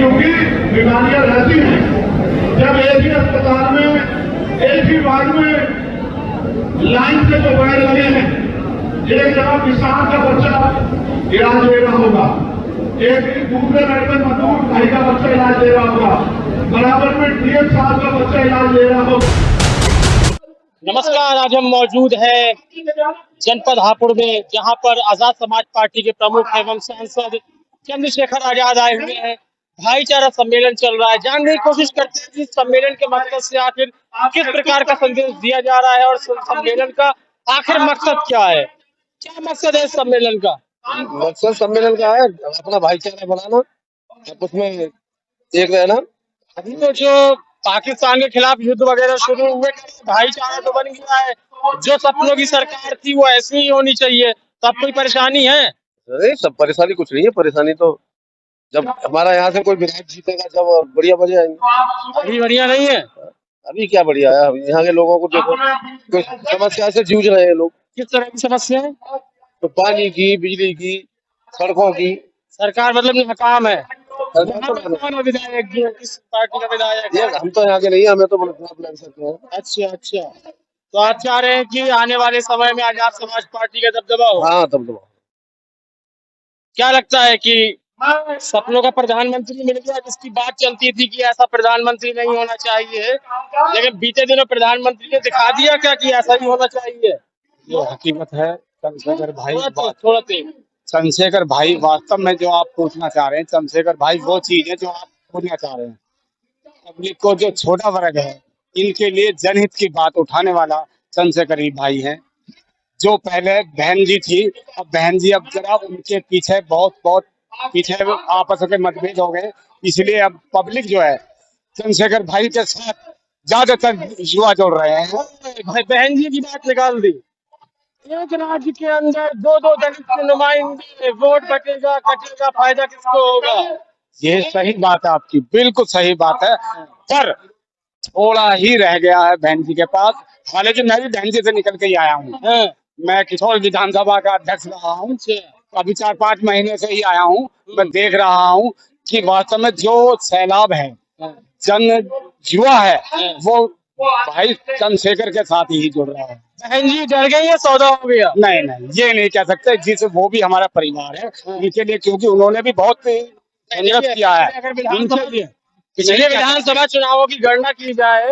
क्योंकि बीमारियां रहती हैं। जब एक ही अस्पताल में एक ही वार्ड में लाइन से जो बैठ लगे हैं, एक जगह किसान का बच्चा इलाज ले रहा होगा, एक दूसरे बेड में मजदूर भाई का बच्चा इलाज ले रहा होगा, बराबर में डीएम साहब का बच्चा इलाज ले रहा होगा। नमस्कार, आज हम मौजूद हैं जनपद हापुड़ में, जहां पर आजाद समाज पार्टी के प्रमुख एवं सांसद चंद्रशेखर आजाद आए हुए हैं। भाईचारा सम्मेलन चल रहा है। जानने की कोशिश करते हैं कि सम्मेलन के मकसद से आखिर किस प्रकार का संदेश दिया जा रहा है और सम्मेलन का आखिर मकसद क्या है। क्या मकसद है इस सम्मेलन का? मकसद सम्मेलन का है अपना भाईचारा बढ़ाना, आपस में एक रहना। अभी तो जो पाकिस्तान के खिलाफ युद्ध वगैरह शुरू हुए, भाईचारा तो बन गया है। जो सपनों की सरकार थी वो ऐसी ही होनी चाहिए। तो अब कोई परेशानी है? अरे सब परेशानी कुछ नहीं है। परेशानी तो जब हमारा यहाँ से कोई विधायक जीतेगा जब बढ़िया बजे आएंगे। अभी बढ़िया नहीं है। अभी क्या बढ़िया है? यहाँ के लोगों को देखो, कोई समस्या से जूझ रहे हैं लोग। किस तरह की समस्या है? तो पानी की, बिजली की, सड़कों की। सरकार मतलब नाकाम है। सरकार तो कौन है विधायक? जो किस पार्टी का विधायक है? हम तो यहाँ के नहीं है, हमें तो प्लान सकते हैं। अच्छा, तो आप चाह रहे हैं कि आने वाले समय में आजाद समाज पार्टी का दबदबा हो? हाँ दबदबा। क्या लगता है कि सपनों का प्रधानमंत्री मिल गया, जिसकी बात चलती थी कि ऐसा प्रधानमंत्री नहीं होना चाहिए, लेकिन बीते दिनों प्रधानमंत्री ने दिखा दिया क्या कि ऐसा ही होना चाहिए? ये हकीकत है चंद्रशेखर भाई। थोड़ा तेज। चंद्रशेखर भाई वास्तव में जो आप पूछना चाह रहे हैं, चंद्रशेखर भाई वो चीज है जो आप पूछना चाह रहे हैं। पब्लिक को जो छोटा वर्ग है, इनके लिए जनहित की बात उठाने वाला चंद्रशेखर ही भाई है। जो पहले बहन जी थी, अब बहन जी अब जरा उनके पीछे बहुत पीछे आपस में मतभेद हो गए, इसलिए अब पब्लिक जो है चंद्रशेखर भाई के साथ ज्यादातर युवा जोड़ रहे हैं। बहन जी की बात निकाल दी। एक राज्य के अंदर दो दलित के नुमाइंदे, वोट बटेगा कटेगा, फायदा किसको होगा? ये सही बात है आपकी, बिल्कुल सही बात है। पर थोड़ा ही रह गया है बहन जी के पास। हालांकि मैं भी बहन जी से निकल के ही आया हूँ। मैं किशोर विधानसभा का अध्यक्ष रहा हूँ, अभी 4-5 महीने से ही आया हूँ। मैं देख रहा हूँ कि वास्तव में जो सैलाब है, जन युवा है, वो भाई चंद्रशेखर के साथ ही जुड़ रहा है। बहन जी डर गई है, सौदा हो गया? नहीं, ये नहीं कह सकते। जिस वो भी हमारा परिवार है उनके लिए, क्योंकि उन्होंने भी बहुत मेहनत किया है उनके लिए। पिछले विधानसभा चुनावों की गणना की जाए,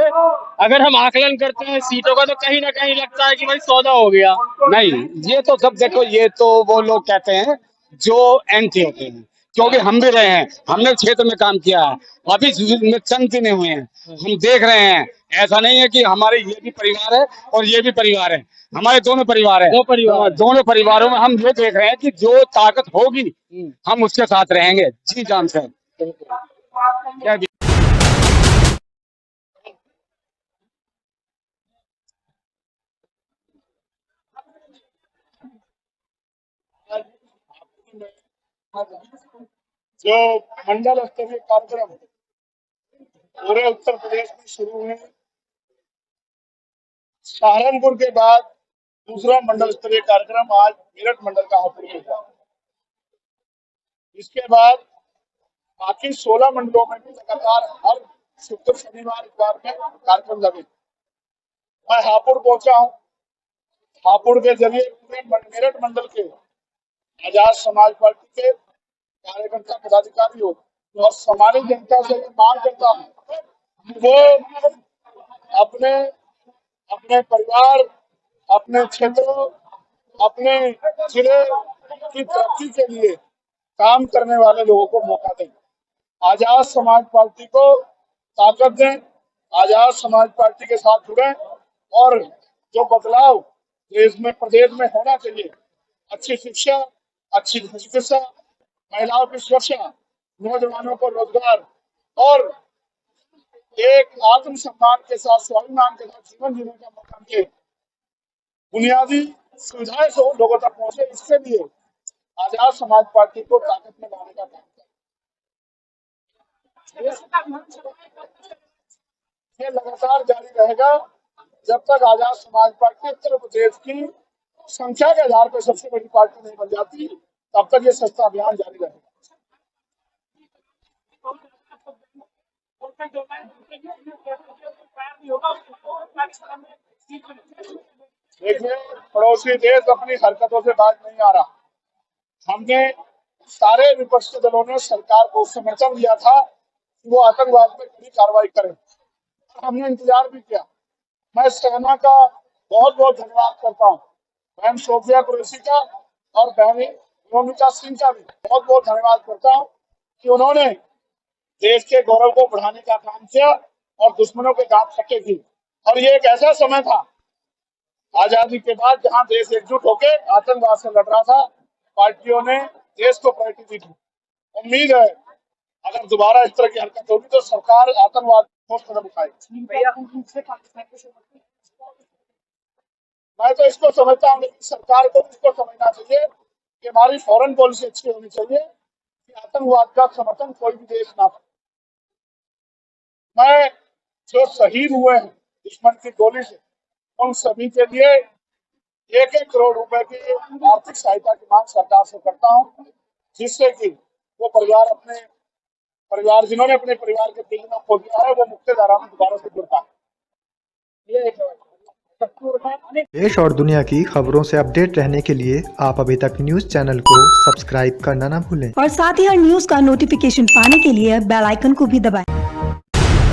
अगर हम आकलन करते हैं सीटों का, तो कहीं ना कहीं लगता है कि भाई सौदा हो गया। नहीं, ये तो सब देखो, ये तो वो लोग कहते हैं जो एंटी होते हैं, क्योंकि हम भी रहे हैं, हमने क्षेत्र में काम किया है। अभी चंद दिन हुए हैं, हम देख रहे हैं। ऐसा नहीं है कि हमारे ये भी परिवार है और ये भी परिवार है, हमारे दोनों परिवार है। दोनों परिवारों में हम ये देख रहे हैं कि जो ताकत होगी हम उसके साथ रहेंगे जी जान से। क्या जो मंडल स्तरीय कार्यक्रम पूरे उत्तर प्रदेश में शुरू हुए, सहारनपुर के बाद दूसरा मंडल स्तरीय कार्यक्रम आज मेरठ मंडल का हापुड़ में हुआ। इसके बाद बाकी 16 मंडलों में भी लगातार हर शुक्र शनिवार इतवार में कार्यक्रम लगे। मैं हापुड़ पहुंचा हूं। हापुड़ के जरिए पूरे मेरठ मंडल के आजाद समाज पार्टी के कार्यकर्ता पदाधिकारी हो और सामान्य जनता से मांग करता हूँ वो अपने अपने परिवार, अपने क्षेत्रों, अपने जिले की तरक्की के लिए काम करने वाले लोगों को मौका दें। आजाद समाज पार्टी को ताकत दें, आजाद समाज पार्टी के साथ जुड़ें और जो बदलाव देश में प्रदेश में होना चाहिए, अच्छी शिक्षा, अच्छी चिकित्सा, महिलाओं की सुरक्षा, नौजवानों को रोजगार और एक आत्मसम्मान के साथ, स्वाभिमान के साथ जीवन जीने का मौका मिले, बुनियादी सुविधाएं से लोगों तक पहुंचे, इसके लिए आजाद समाज पार्टी को ताकत में लाने का काम करें। ये लगातार जारी रहेगा जब तक आजाद समाज पार्टी उत्तर प्रदेश की संख्या के आधार पर सबसे बड़ी पार्टी नहीं बन जाती, तब तक ये सस्ता अभियान जारी रहेगा। देखिए, पड़ोसी देश अपनी हरकतों से बाज नहीं आ रहा। हमने सारे विपक्षी दलों ने सरकार को समर्थन दिया था कि वो आतंकवाद पे कड़ी कार्रवाई करे। हमने इंतजार भी किया। मैं सेना का बहुत बहुत धन्यवाद करता हूँ, बहन सोफिया कुरैशी का और बहन मोनिका सिंह का भी बहुत बहुत धन्यवाद करता हूँ कि उन्होंने देश के गौरव को बढ़ाने का काम किया और दुश्मनों के दांत खट्टे किए। और ये एक ऐसा समय था आजादी के बाद जहां देश एकजुट होकर आतंकवाद से लड़ रहा था। पार्टियों ने देश को प्रायोरिटी दी थी। उम्मीद है अगर दोबारा इस तरह की हरकत होगी तो सरकार आतंकवाद ठोस कदम उठाएगी। मैं तो इसको समझता हूँ, लेकिन सरकार को इसको समझना चाहिए कि हमारी फॉरेन पॉलिसी अच्छी होनी चाहिए कि आतंकवाद का समर्थन कोई भी देश ना करे। मैं जो शहीद हुए हैं दुश्मन की गोली से, उन सभी के लिए 1-1 करोड़ रुपए की आर्थिक सहायता की मांग सरकार से करता हूं, जिससे कि वो परिवार जिन्होंने अपने परिवार के दिलों खो दिया है वो मुक्ति धारा में दोबारा से जुड़ पाए। देश और दुनिया की खबरों से अपडेट रहने के लिए आप अभी तक न्यूज चैनल को सब्सक्राइब करना ना भूलें और साथ ही हर न्यूज का नोटिफिकेशन पाने के लिए बेल आइकन को भी दबाएं।